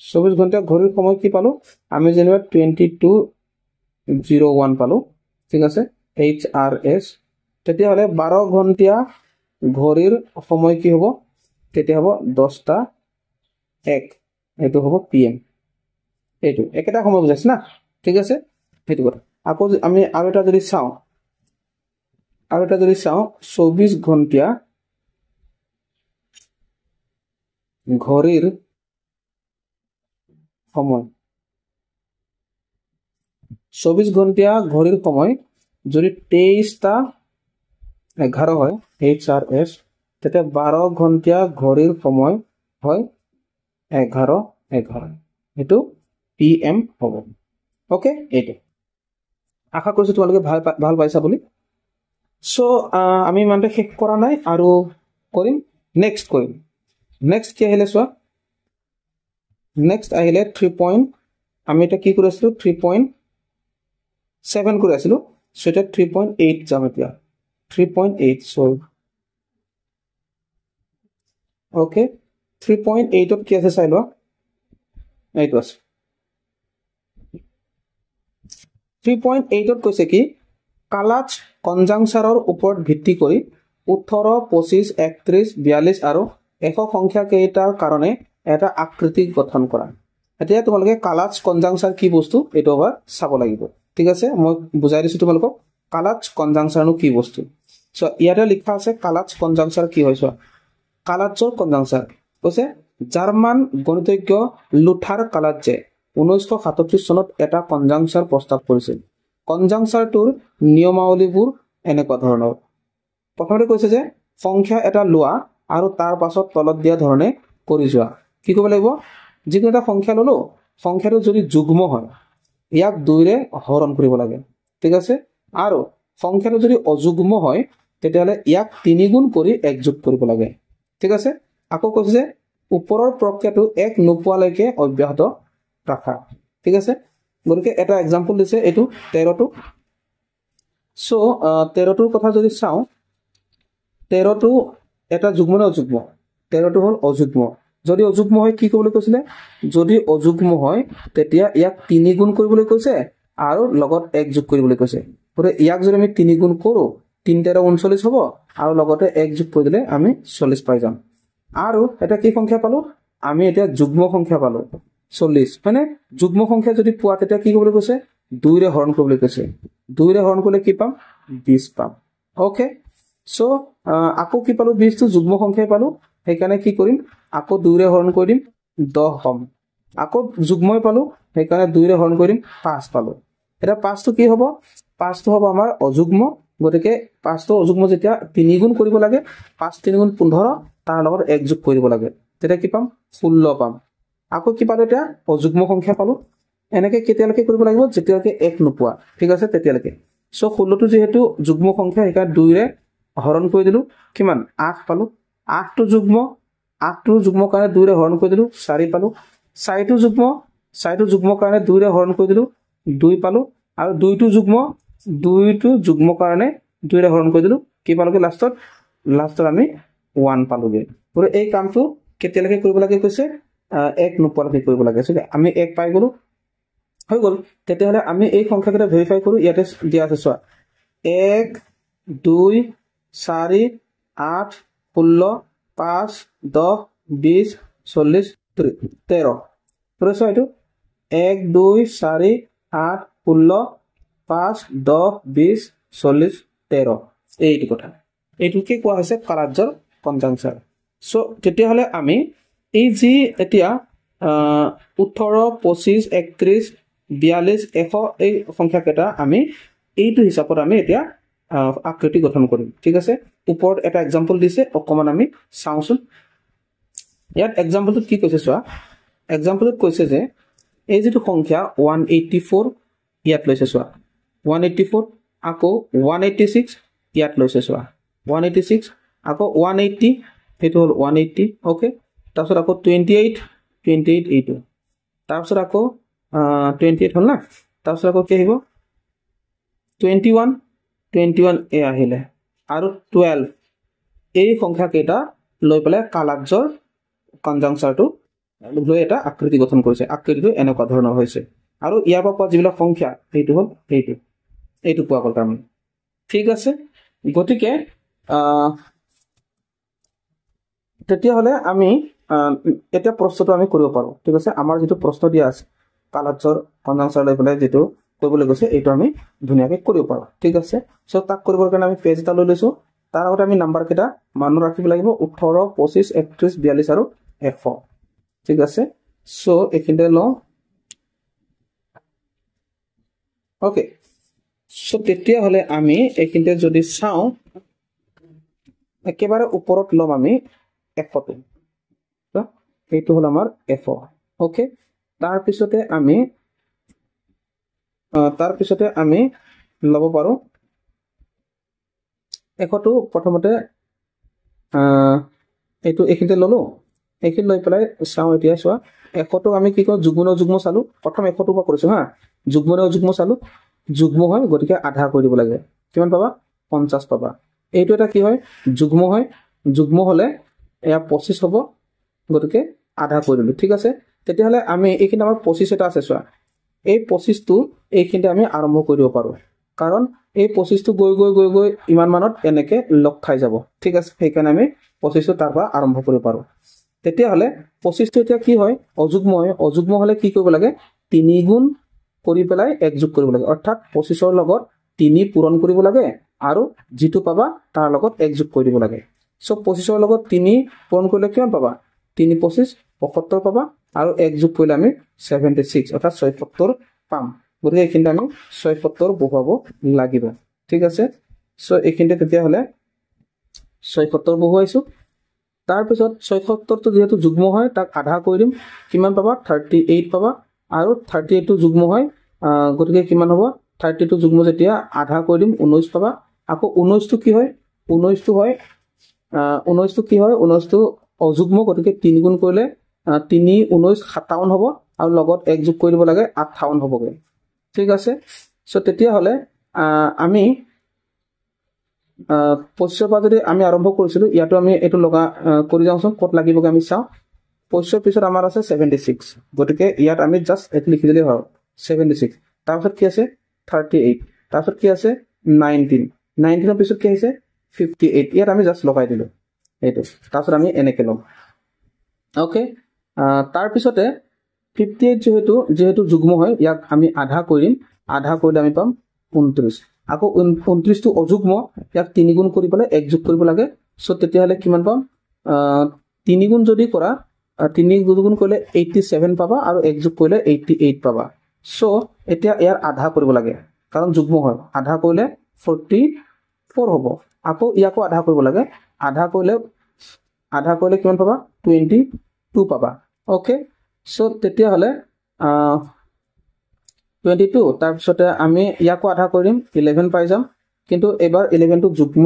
24 ঘণ্টা ঘড়ীৰ সময় কি পালো আমি যেনিবা 22:01 পালো ঠিক আছে HRS তেতিয়া হলে 12 ঘণ্টা ঘড়ীৰ সময় কি হ'ব তেতিয়া হ'ব 10:01 এইটো হ'ব PM এইটো একেটা সময় বুজাইছ না ঠিক আছে সেইটো কথা আকৌ আমি আৰু এটা যদি চাওঁ 24 ঘণ্টা ঘড়ীৰ সময় 24 ঘণ্টা ঘড়ীৰ সময় যদি 23:11 হয় HRS তেতিয়া 12 ঘণ্টা ঘড়ীৰ সময় হয় 11:11 এটো PM হ'ব ওকে এইটো আশা কৰিছো তোমালোকে ভাল পাইছা বুলি সো আমি মানে শেষ কৰা নাই আৰু কৰিম নেক্সট নেক্সট কি আহিলে চোৱা নেক্সট আহিলে 3 পইণ্ট আমি এটা কি কৰিছিলো 3.7 কৰি আছিলো সেটা 3.8 যাম এতিয়া 3.8 সো ওকে 3.8 ত কি আছে চাই লোৱা এইটো আছে 3.8 ত কৈছে কি কালাচ কনজাংচাৰৰ ওপৰত ভিত্তি কৰি 18 25 31 42 আৰু এশ সংখ্যা কেইটাৰ কাৰণে এটা আকৃতি গঠন কৰা এতিয়া তোমালোকে কালাচ কনজাংচাৰ কি বস্তু এটো এবাৰ চাব লাগিব ঠিক আছে মই বুজাই দিছো তোমালোকক কালাচ কনজাংচাৰনো কি বস্তু সো ইয়াতে লিখা আছে কালাচ কনজাংচাৰ কি হয় সো কালাচৰ কনজাংচাৰ কৈছে জাৰ্মান গণিতজ্ঞ লুথাৰ কালাচে 1937 চনত এটা কনজাংচাৰ প্ৰস্তাৱ কৰিছিল কনজাংচাৰটোৰ নিয়মাৱলীবোৰ এনেকুৱা ধৰণৰ প্ৰথমতে কৈছে যে সংখ্যা এটা লোৱা আৰু তাৰ পাছত তলত দিয়া ধৰণে কৰি যোৱা কি কৰিব লাগিব যিকোনো এটা সংখ্যা ললো সংখ্যাটো যদি যুগ্ম হয় ইয়াক 2 ৰে হৰণ কৰিব লাগে ঠিক আছে আৰু সংখ্যাটো যদি অযুগ্ম হয় তেতিয়াহলে ইয়াক 3 গুণ কৰি 1 যোগ কৰিব লাগে ঠিক আছে আকৌ কৈছে যে ওপৰৰ প্ৰক্ৰিয়াটো 1 নোপোৱালৈকে অব্যাহত ৰাখা ঠিক আছে গতিকে এটা এক্সাম্পল দিছে এটো 13 টো সো 13 টোৰ কথা যদি চাও 13 টো এটা যুগ্ম না অযুগ্ম 13 টো হল অযুগ্ম যদি অযুগ্ম হয় কি কৰিবলৈ কৈছিলে যদি অযুগ্ম হয় তেতিয়া ইয়াক 3 গুণ কৰিবলৈ কৈছে আৰু লগত 1 যোগ কৰিবলৈ কৈছে গতিকে ইয়াক যদি আমি 3 গুণ কৰো 3 13 39 হ'ব আৰু লগতে 1 যোগ কৰি দিলে আমি 40 পাই যাম আৰু এটা কি সংখ্যা পালো আমি এটা যুগ্ম সংখ্যা পালো 40 মানে যুগ্ম সংখ্যা যদি পোৱা তেতিয়া কি কৰিবলৈ কৈছে 2 ৰে হৰণ কৰিবলৈ কৈছে 2 ৰে হৰণ কৰিলে কি পাম 20 পাম ওকে সো আকৌ কি পালো 20 টো যুগ্ম সংখ্যাই পালো সেইকাৰণে কি কৰিম আকৌ 2 ৰে হৰণ কৰি দিম 10 পাম আকৌ যুগ্মই পালো সেইকাৰণে 2 ৰে হৰণ কৰি দিম 5 পালো এটা 5 টো কি হ'ব 5 টো হ'ব আমাৰ অযুগ্ম গতিকে 5 টো অযুগ্ম যেতিয়া 3 গুণ কৰিব লাগে 5 3 গুণ 15 তাৰ লগত 1 যোগ কৰিব লাগে তেতিয়া কি পাম 16 পাম আকৌ কি পালো এতিয়া অযুগ্ম সংখ্যা পালো এনেকে কেতিয়ালৈকে কৰিব লাগিব যেতিয়ালৈকে 1 নোপোৱা ঠিক আছে তেতিয়ালৈকে সো 16 টো যেহেতু যুগ্ম সংখ্যা সেইকাৰণে 2 ৰে হৰণ কৰি দিলো কিমান 8 পালো 8 টো যুগ্ম 8 টো যুগ্ম কাৰণে 2 ৰে হৰণ কৰি দিলো 4 পালো 4 টো যুগ্ম কাৰণে 2 ৰে হৰণ কৰি দিলো 2 পালো আৰু 2 টো যুগ্ম কাৰণে 2 ৰে হৰণ কৰি দিলো কি পালোগে লাষ্টত আমি 1 পালোগে গতিকে এই কামটো কেতিয়ালৈকে কৰিব লাগে কৈছে 1 নোপোৱালৈকে কৰিব লাগে ঠিক আমি 1 পাই গলো হৈ গল তেতিয়াহলে আমি এই সংখ্যাকেইটা ভেৰিফাই কৰো ইয়াতে দিয়া আছে চোৱা 1 2 4 8 16 5 10 20 40 13 তোৰে চোৱা এইটো 1 2 4 8 16 5 10 20 40 13 এইটো কথা এইটো কি কোৱা হৈছে কালাজ্জৰ কনজাংচাৰ সো তেতিয়াহলে আমি এই যি এতিয়া 18 25 31 42 100 এই সংখ্যা কেইটা আমি এইটো হিচাপত আমি এতিয়া আকৃতি গঠন কৰিম ঠিক আছে ওপৰত এটা এক্সাম্পল দিছে অকমান আমি চাওঁচোন ইয়াত এক্সাম্পলটো কি কৈছে চোৱা এক্সাম্পলত কৈছে যে এই যেটো সংখ্যা 184 ইয়াত লৈছে চোৱা 184 আকৌ 186 ইয়াত লৈছে চোৱা 186 আকৌ 180 হেতু হল 180 ওকে তাৰপিছত আকৌ 28 এইটো তাৰপিছত আকৌ 28 হল না তাৰপিছত আকৌ কি আহিব 21 এ আহিলে আৰু 12 এই সংখ্যা কেইটা লৈ পেলাই কালাজ্জৰ কনজাংচাৰটো লৈ এটা আকৃতি গঠন কৰিছে আকৃতিটো এনেকুৱা ধৰণৰ হৈছে আৰু ইয়াৰ পৰা যিবিলাক সংখ্যা এইটো হল এইটো পোৱা গ'ল তাৰমানে ঠিক আছে গতিকে তেতিয়াহলে আমি এটা প্ৰশ্নটো আমি কৰিব পাৰো ঠিক আছে আমাৰ যেটো প্ৰশ্ন দিয়া আছে কালাজ্জৰ কনজাংচাৰ লৈ পেলাই যেটো কৰিবলৈ গৈছে এইটো আমি ধুনিয়াকৈ কৰিব পাৰো ঠিক আছে সো তাক কৰিবৰ কাৰণে আমি পেজ এটা লৈ লৈছো তাৰ আগতে আমি নাম্বাৰ কেইটা মান ৰাখিব লাগিব 18 25 31 42 আৰু 100 ঠিক আছে সো এখিনতে ল ওকে সো তেতিয়া হলে আমি এখিনতে যদি চাও একেবাৰে ওপৰত লম আমি 100 টো এইটো হল আমাৰ 100 ওকে তাৰ পিছতে আমি লব পাৰো 100 টো প্ৰথমতে এইটো এখিনতে ললো এখিন লৈ পেলাই চাও এতিয়া চোৱা 100 টো আমি কি কৰো যুগ্ম চালো প্ৰথম 100 টো পৰা কৰিছো হা যুগ্ম চালো যুগ্ম হয় গতিকে আধা কৰি দিব লাগে কিমান পাবা 50 পাবা এইটো এটা কি হয় যুগ্ম হলে এয়া 25 হ'ব গতিকে আধা কৰি দিলো ঠিক আছে তেতিয়াহলে আমি এইখিনি আমাৰ 25 এটা আছে চোৱা এই 25 টো এইখিনতে আমি আৰম্ভ কৰিব পাৰো কাৰণ এই 25 টো গৈ ইমান মানত এনেকে লক খাই যাব ঠিক আছে সেইকাৰণে আমি 25 টো তাৰ পৰা আৰম্ভ কৰিব পাৰো তেতিয়াহলে 25 টো এতিয়া কি হয় অযুগ্ম হলে কি কৰিব লাগে 3 গুণ কৰি পেলাই 1 যোগ কৰিব লাগে অৰ্থাৎ 25 ৰ লগত 3 পূৰণ কৰিব লাগে আৰু যেটো পাবা তাৰ লগত 1 যোগ কৰি দিব লাগে সো 25 ৰ লগত 3 পূৰণ কৰিলে কিমান পাবা 3 25 75 পাবা আৰু 1 যোগ কৰিলে আমি 76 অৰ্থাৎ 76 পাম গতিকে এখিনতে আমি 76 বহুৱাব লাগিব ঠিক আছে সো এইখিনিতে তেতিয়াহ'লে 76 বহুৱাইছোঁ তাৰপিছত 76টো যেহেতু যুগ্ম হয় তাক আধা কৰি দিম কিমান পাবা 38 পাবা আৰু 38 টো যুগ্ম হয় গতিকে কিমান হ'ব 32 যুগ্ম যেতিয়া আধা কৰি দিম 19 পাবা আকৌ 19 টো কি হয় 19 টো হয় 19 টো কি হয় 19 টো অযুগ্ম গতিকে 3 গুণ কৰিলে 3 19 57 হ'ব আৰু লগত 1 যোগ কৰি দিব লাগে 58 হ'বগে ঠিক আছে সো তেতিয়াহ'লে আমি পশ্চৰ পৰা যদি আমি আৰম্ভ কৰিছিলো ইয়াতো আমি এটো লগা কৰি যাওঁচোন কত লাগিবগে আমি চাও পশ্চৰ পিছত আমাৰ আছে 76 গতিকে ইয়াত আমি জাস্ট এটো লিখি দিলে হয় 76 তাৰপিছত কি আছে 38 তাৰপিছত কি আছে 19 19 পিছত কি আছে 58 ইয়াত আমি জাস্ট লগাই দিলো এইটো তাৰপিছত আমি এনেকে লম ওকে তাৰ পিছতে 58 যেহেতু যুগ্ম হয় ইয়াক আমি আধা কৰিম আধা কৰিলে আমি পাম 29 আকৌ 29 টো অযুগ্ম ইয়াক 3 গুণ কৰি পেলাই 1 যোগ কৰিব লাগে সো তেতিয়াহলে কিমান পাম 3 গুণ যদি কৰা 3 গুণ কৰিলে 87 পাবা আৰু 1 যোগ কৰিলে 88 পাবা সো এতিয়া ইয়াৰ আধা কৰিব লাগে কাৰণ যুগ্ম হয় আধা কৰিলে 44 হ'ব আকৌ ইয়াকো আধা কৰিব লাগে আধা কৰিলে কিমান পাবা 22 পাবা ওকে সো তেতিয়াহলে 22 তাৰপিছতে আমি ইয়াকো আধা কৰিম 11 পাই যাম কিন্তু এবাৰ 11 টো যুগ্ম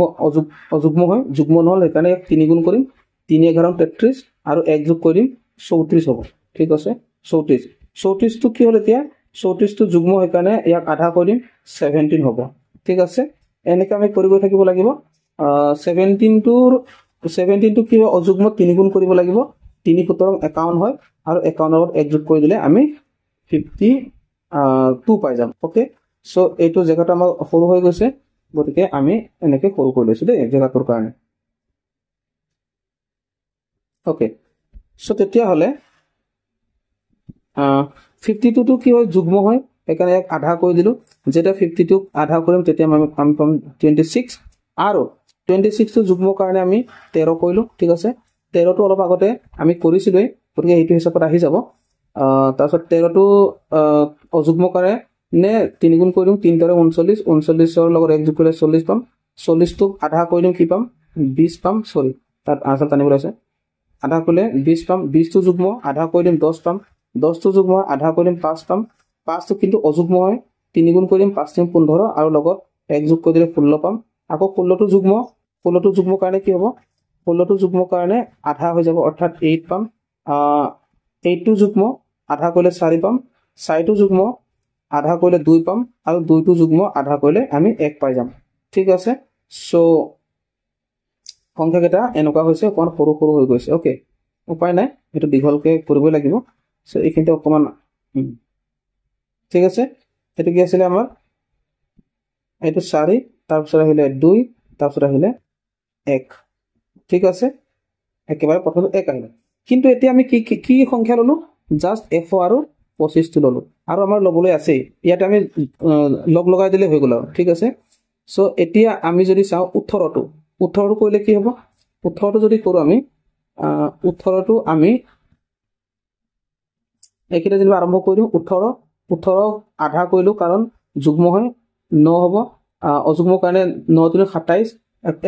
অযুগ্ম হয় যুগ্ম নহল এখানে 3 গুণ কৰিম 3 11 33 আৰু 1 যোগ কৰিম 34 হ'ব ঠিক আছে 34 টো কি হল এতিয়া 34 টো যুগ্ম এখানে ইয়াক আধা কৰিম 17 হ'ব ঠিক আছে এনেকা আমি কৰি গৈ থাকিব লাগিব 17 টো কি হয় অযুগ্ম 3 গুণ কৰিব লাগিব 3 17 51 হয় আৰু 51 লগত 1 যোগ কৰি দিলে আমি 52 পাই যাম ওকে সো এইটো জায়গাটা আমাৰ সৰু হৈ গৈছে গতিকে আমি এনেকে সৰু কৰি লৈছো দেই জায়গাটোৰ কাৰণে ওকে সো তেতিয়া হলে 52 টো কি হয় যুগ্ম হয় এখানে এক আধা কৰি দিলো যেটা 52 আধা কৰিম তেতিয়া আমি পাম 26 আৰু 26 টো যুগ্ম কাৰণে আমি 13 কৰিলো ঠিক আছে 13 টো অলপ আগতে আমি কৰিছিলোই গতিকে এইটো হিচাপত আহি যাব তাৰপিছত 13 টো অযুগ্ম কৰে নে 3 গুণ কৰি দিম 3 13 39 39 ৰ লগত 1 যোগ কৰিলে 40 পাম 40 টো আধা কৰি দিম কি পাম 20 পাম সৰি তাত আনসাৰ টানিব আছে আধা কৰিলে 20 পাম 20 টো যুগ্ম আধা কৰি দিম 10 পাম 10 টো যুগ্ম আধা কৰি দিম 5 পাম 5 টো কিন্তু অযুগ্ম হয় 3 গুণ কৰি দিম 5 3 15 আৰু লগত 1 যোগ কৰি দিলে 16 পাম আকৌ 16 টো যুগ্ম কাৰণে কি হ'ব 16 টো যুগ্ম কাৰণে আধা হৈ যাব অৰ্থাৎ 8 পাম 8 টো যুগ্ম আধা কৰিলে 4 পাম 4 টো যুগ্ম আধা কৰিলে 2 পাম আৰু 2 টো যুগ্ম আধা কৰিলে আমি 1 পাই যাম ঠিক আছে সো সংখ্যা কেটা এনেকুৱা হৈছে কোন সৰু সৰু হৈ গৈছে ওকে উপায় নাই এটো দীঘলকে কৰিবই লাগিব সো এইখিনতে অকমান ঠিক আছে এটো কি আছিল আমাৰ এটো 4 তাৰপিছত আহিলে 2 তাৰপিছত আহিলে 1 ঠিক আছে একেবাৰে প্ৰথমে 1 আহিলে কিন্তু এতিয়া আমি কি সংখ্যা ললো জাস্ট f আৰু 25 টো ললো আৰু আমাৰ লবলৈ আছে ইয়াতে আমি লগ লগাই দিলে হৈ গল ঠিক আছে সো এতিয়া আমি যদি চাও 18 টো কৰিলে কি হ'ব 18 টো যদি কৰো আমি 18 টো আমি একেটা যদি আৰম্ভ কৰি দিও 18 আধা কৰিলো কাৰণ যুগ্ম হয় 9 হ'ব অযুগ্ম কাৰণে 9 3 27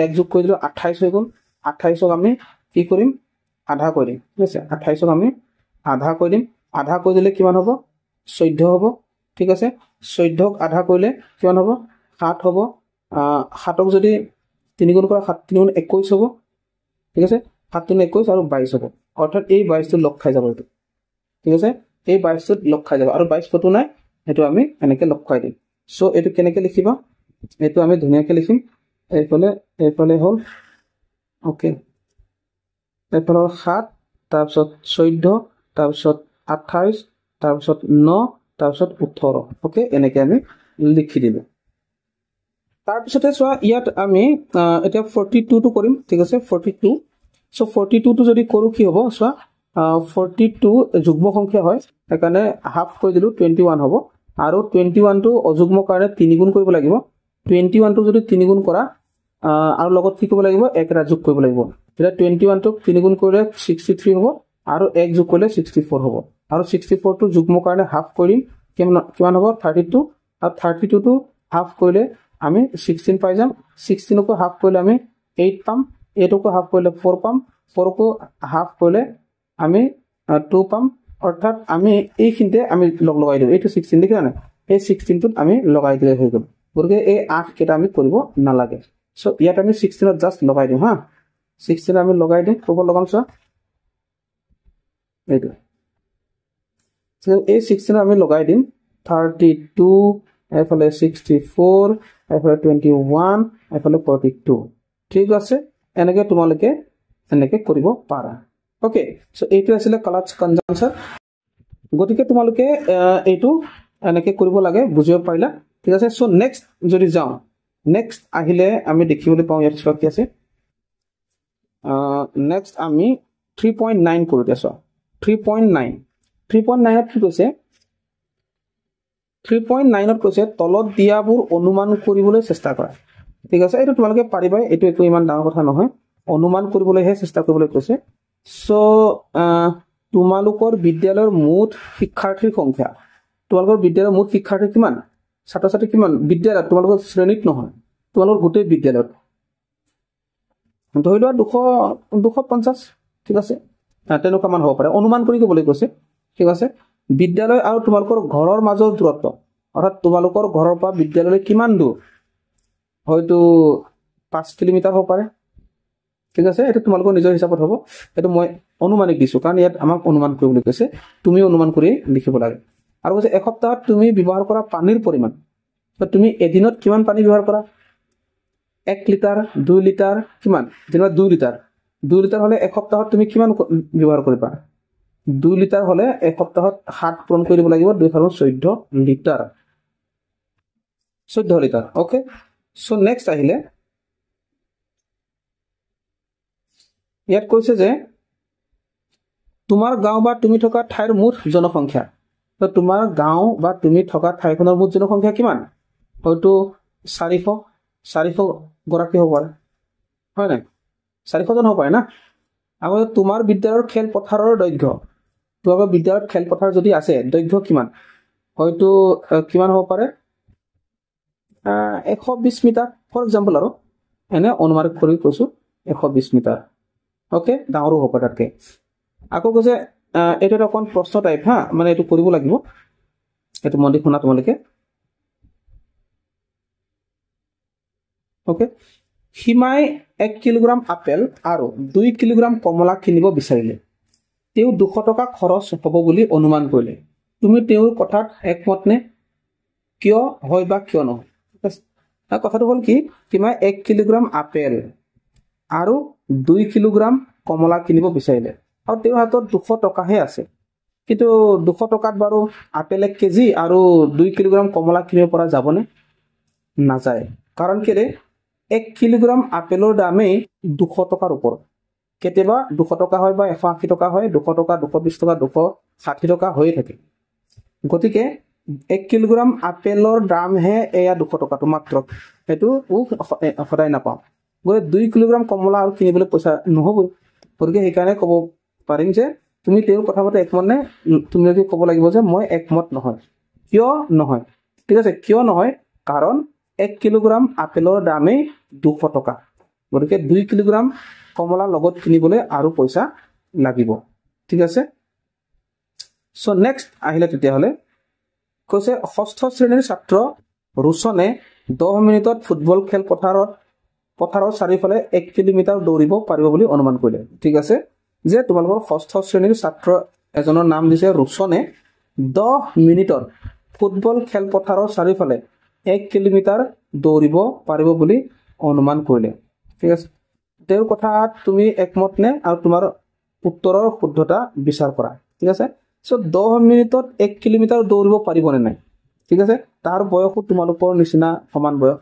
1 যোগ কৰি দিলো 28 হৈ গল 28 ক আমি কি কৰিম আধা কৰিম ঠিক আছে 28 ক আমি আধা কৰি দিম আধা কৰি দিলে কিমান হ'ব 14 হ'ব ঠিক আছে 14 ক আধা কৰিলে কিমান হ'ব 7 হ'ব 7 ক যদি 3 গুণ কৰা 7 3 গুণ 21 হ'ব ঠিক আছে 7 3 21 আৰু 22 হ'ব অৰ্থাৎ এই 22 টো লগ খাই যাব এটো ঠিক আছে এই 22 টো লগ খাই যাব আৰু 22 কত নাই এটো আমি এনেকে লগ খাই দিম সো এটো কেনেকে লিখিবা এটো আমি ধুনিয়াকে লিখিম এইফালে হল ওকে এইফালে 7 তাৰপিছত 14 তাৰপিছত 28 তাৰপিছত 9 তাৰপিছত 18 ওকে এনেকে আমি লিখি দিলো তাৰপিছতে সোৱা ইয়াত আমি এটা 42 টো কৰিম ঠিক আছে 42 সো 42 টো যদি কৰো কি হ'ব সোৱা 42 যুগ্ম সংখ্যা হয় এখানে হাফ কৰি দিলো 21 হ'ব আৰু 21 টো অযুগ্ম কাৰণে 3 গুণ কৰিব লাগিব 21 টো যদি 3 গুণ কৰা আৰু লগত কি কৰিব লাগিব 1 ৰা যোগ কৰিব লাগিব এটা 21 টো 3 গুণ কৰিলে 63 হ'ব আৰু 1 যোগ কৰিলে 64 হ'ব আৰু 64 টো যুগ্ম কাৰণে হাফ কৰিম কিমান হ'ব 32 আৰু 32 টো হাফ কৰিলে আমি 16 পাই যাম 16 को হাফ কৰিলে আমি 8 পাম 8 को হাফ কৰিলে 4 পাম 4 को হাফ কৰিলে আমি 2 পাম অৰ্থাৎ আমি এইখিনতে আমি লগাই দিও এইটো 16 দেখি না এই 16 টোত আমি লগাই দিলে হৈ গল গতিকে এই 8 কেটা আমি কৰিব নালাগে সো ইয়াত আমি 16 ত জাস্ট লগাই দিও হা 16 আমি লগাই দিম কব লগাম সো এইটো এই 16 আমি লগাই দিম 32 এফালে 64 এফালে 21 এফালে 42 ঠিক আছে এনেকে তোমালকে এনেকে কৰিব পাৰা ওকে সো এইটো আছিল ক্লাচ কনজাংশন গতিকে তোমালকে এইটো এনেকে কৰিব লাগে বুজিব পাৰিলা ঠিক আছে সো নেক্সট যদি যাও নেক্সট আহিলে আমি দেখিবলৈ পাও ইয়াত কি আছে নেক্সট আমি 3.9 কৰি দিছো 3.9 3.9 ত কি কৈছে 3.9 ত কৈছে তলত দিয়াবোৰ অনুমান কৰিবলৈ চেষ্টা কৰা ঠিক আছে এইটো তোমালকে পাৰিবা এইটো একো ইমান ডাঙৰ কথা নহয় অনুমান কৰিবলৈহে চেষ্টা কৰিবলৈ কৈছে সো তোমালোকৰ বিদ্যালয়ৰ মুঠ শিক্ষাৰ্থীৰ সংখ্যা তোমালোকৰ বিদ্যালয়ৰ মুঠ শিক্ষাৰ্থী কিমান ছাত্ৰ ছাত্ৰী কিমান বিদ্যালয় তোমালোকৰ শ্ৰেণীত নহয় তোমালোকৰ গোটেই বিদ্যালয়ত ধৰি লোৱা 250 ঠিক আছে তেনেকুৱা মান হ'ব পাৰে অনুমান কৰি ক'বলৈ কৈছে ঠিক আছে বিদ্যালয় আৰু তোমালোকৰ ঘৰৰ মাজৰ দূৰত্ব অৰ্থাৎ তোমালোকৰ ঘৰৰ পৰা বিদ্যালয়লৈ কিমান দূৰ হয়তো 5 কিলোমিটাৰ হ'ব পাৰে ঠিক আছে এটা তোমালোকৰ নিজৰ হিচাপত হ'ব এটা মই অনুমানিক দিছো কাৰণ ইয়াত আমাক অনুমান কৰিবলৈ কৈছে তুমি অনুমান কৰি লিখিব লাগে আৰু কৈছে এক সপ্তাহত তুমি ব্যৱহাৰ কৰা পানীৰ পৰিমাণ তো তুমি এদিনত কিমান পানী ব্যৱহাৰ কৰা 1 লিটাৰ 2 লিটাৰ কিমান দিনত 2 লিটাৰ 2 লিটাৰ হলে এক সপ্তাহত তুমি কিমান ব্যৱহাৰ কৰিবা 2 লিটাৰ হলে এক সপ্তাহত 7 পূৰণ কৰিব লাগিব 2 আৰু 14 litre 14 litre okay so next আহিলে ইয়াত কৈছে যে তোমাৰ গাঁও বা তুমি থকা ঠাইৰ মুঠ জনসংখ্যা তো তোমাৰ গাঁও বা তুমি থকা ঠাইখনৰ মুঠ জনসংখ্যা কিমান হয়তো 400 গৰাকী হ'ব পাৰে হয় না 400 জন হ'ব পাৰে না আৰু তোমাৰ বিদ্যালয়ৰ খেল পথাৰৰ দৈৰ্ঘ্য তোমালোকৰ বিদ্যালয়ত খেল পথাৰ যদি আছে দৈৰ্ঘ্য কিমান হয়তো কিমান হ'ব পাৰে 120 মিটাৰ ফৰ এক্সাম্পল আৰু এনে অনুমান কৰি কৈছো 120 মিটাৰ ওকে ডাঙৰো হ'ব তাতকে আকৌ কৈছে এটা অকন প্ৰশ্ন টাইপ হা মানে এটো কৰিব লাগিব এটো মন দি শুনা তোমালকে ওকে হিমাই 1 কিলোগ্ৰাম আপেল আৰু 2 কিলোগ্ৰাম কমলা কিনিব বিচাৰিলে তেও 200 টকা খৰচ হ'ব বুলি অনুমান কৰিলে তুমি তেওঁৰ কথাত একমত নে কিয় হয় বা কিয় নহয় কথাটো হ'ল কি হিমাই 1 কিলোগ্ৰাম আপেল আৰু 2 কিলোগ্ৰাম কমলা কিনিব বিচাৰিলে আৰু তেওঁৰ হাতত 200 টকাহে আছে কিন্তু 200 টকাত বাৰু আপেল 1 কেজি আৰু 2 কিলোগ্ৰাম কমলা কিনিব পৰা যাবনে নাযায় কাৰণ কেলে 1 কিলোগ্ৰাম আপেলৰ দামে 200 টকাৰ ওপৰত কেতিয়াবা 200 টকা হয় বা 180 টকা হয় 200 টকা 220 টকা 260 টকা হৈ থাকে গতিকে 1 কিলোগ্ৰাম আপেলৰ দাম হে এয়া 200 টকাটো মাত্ৰ এটো সদায় নাপাও গৰে 2 কিলোগ্ৰাম কমলা আৰু কিনিবলৈ পইচা নহব গতিকে হেকাৰণে ক'ব পাৰিম যে তুমি তেওঁৰ কথা মতে একমত নে তুমি যদি ক'ব লাগিব যে মই একমত নহয় কিয় নহয় ঠিক আছে কিয় নহয় কাৰণ 1 কিলোগ্ৰাম আপেলৰ দামে 200 টকা গতিকে 2 কিলোগ্ৰাম কমলা লগত কিনিবলৈ আৰু পইচা লাগিব ঠিক আছে সো নেক্সট আহিলে তেতিয়া হলে কৈছে ষষ্ঠ শ্ৰেণীৰ ছাত্ৰ ৰুচনে 10 মিনিটত ফুটবল খেল পথাৰৰ চাৰিফালে 1 কিলোমিটাৰ দৌৰিব পাৰিব বুলি অনুমান কৰিলে ঠিক আছে যে তোমালোকৰ ষষ্ঠ শ্ৰেণীৰ ছাত্ৰ এজনৰ নাম দিছে ৰুচনে 10 মিনিটত ফুটবল খেল পথাৰৰ চাৰিফালে 1 কিলোমিটাৰ দৌৰিব পাৰিব বুলি অনুমান কৰিলে ঠিক আছে তেওঁৰ কথাত তুমি একমত নে আৰু তোমাৰ উত্তৰৰ শুদ্ধতা বিচাৰ কৰা ঠিক আছে সো 10 মিনিটত 1 কিলোমিটাৰ দৌৰিব পাৰিব নে নাই ঠিক আছে তাৰ বয়সও তোমালোকৰ নিচিনা সমান বয়স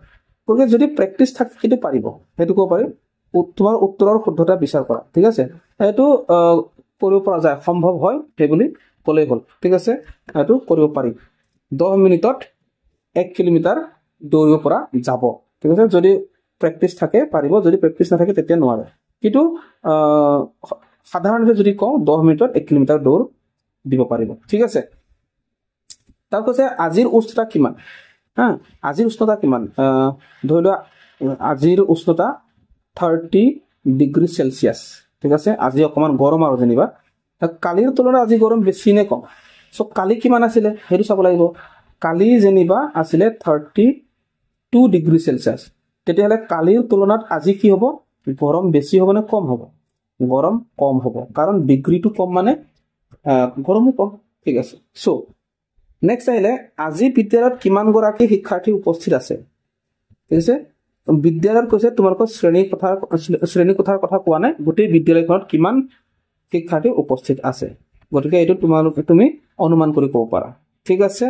গতিকে যদি প্ৰেক্টিস থাকে কিটো পাৰিব হেতু কো পাৰি তোমাৰ উত্তৰৰ শুদ্ধতা বিচাৰ কৰা ঠিক আছে এটো কৰিব পৰা যায় সম্ভৱ হয় হে বুলি কলে হল ঠিক আছে এটো কৰিব পাৰি 10 মিনিটত 1 কিলোমিটাৰ দৌৰিব পৰা যাব ঠিক আছে যদি প্ৰেক্টিস থাকে পাৰিব যদি প্ৰেক্টিস নাথাকে তেতিয়া নোৱাৰে কিন্তু সাধাৰণতে যদি কও 10 মিনিটত 1 কিলোমিটাৰ দৌৰ দিব পাৰিব ঠিক আছে তাৰ কৈছে আজিৰ উচ্চতা কিমান হা আজিৰ উষ্ণতা কিমান ধৰি লোৱা আজিৰ উষ্ণতা 30 ডিগ্ৰী সেলসিয়াস ঠিক আছে আজি অকমান গৰম আৰু যেনিবা কালিৰ তুলনাত আজি গৰম বেছি নে কম সো কালি কিমান আছিল হেতু চাব লাগিব কালি যেনিবা আছিল 32 ডিগ্ৰী সেলসিয়াস তেতিয়াহলে কালিৰ তুলনাত আজি কি হ'ব গৰম বেছি হ'ব নে কম হ'ব গৰম কম হ'ব কাৰণ ডিগ্ৰীটো কম মানে গৰমো কম ঠিক আছে সো নেক্সট আহিলে আজি বিদ্যালয়ত কিমান গৰাকী শিক্ষাৰ্থী উপস্থিত আছে ঠিক আছে বিদ্যালয়ত কৈছে তোমালোকৰ শ্ৰেণী কোঠাৰ কথা কোৱা নাই গোটেই বিদ্যালয়খনত কিমান শিক্ষাৰ্থী উপস্থিত আছে গতিকে এটো তুমি অনুমান কৰি ক'ব পাৰা ঠিক আছে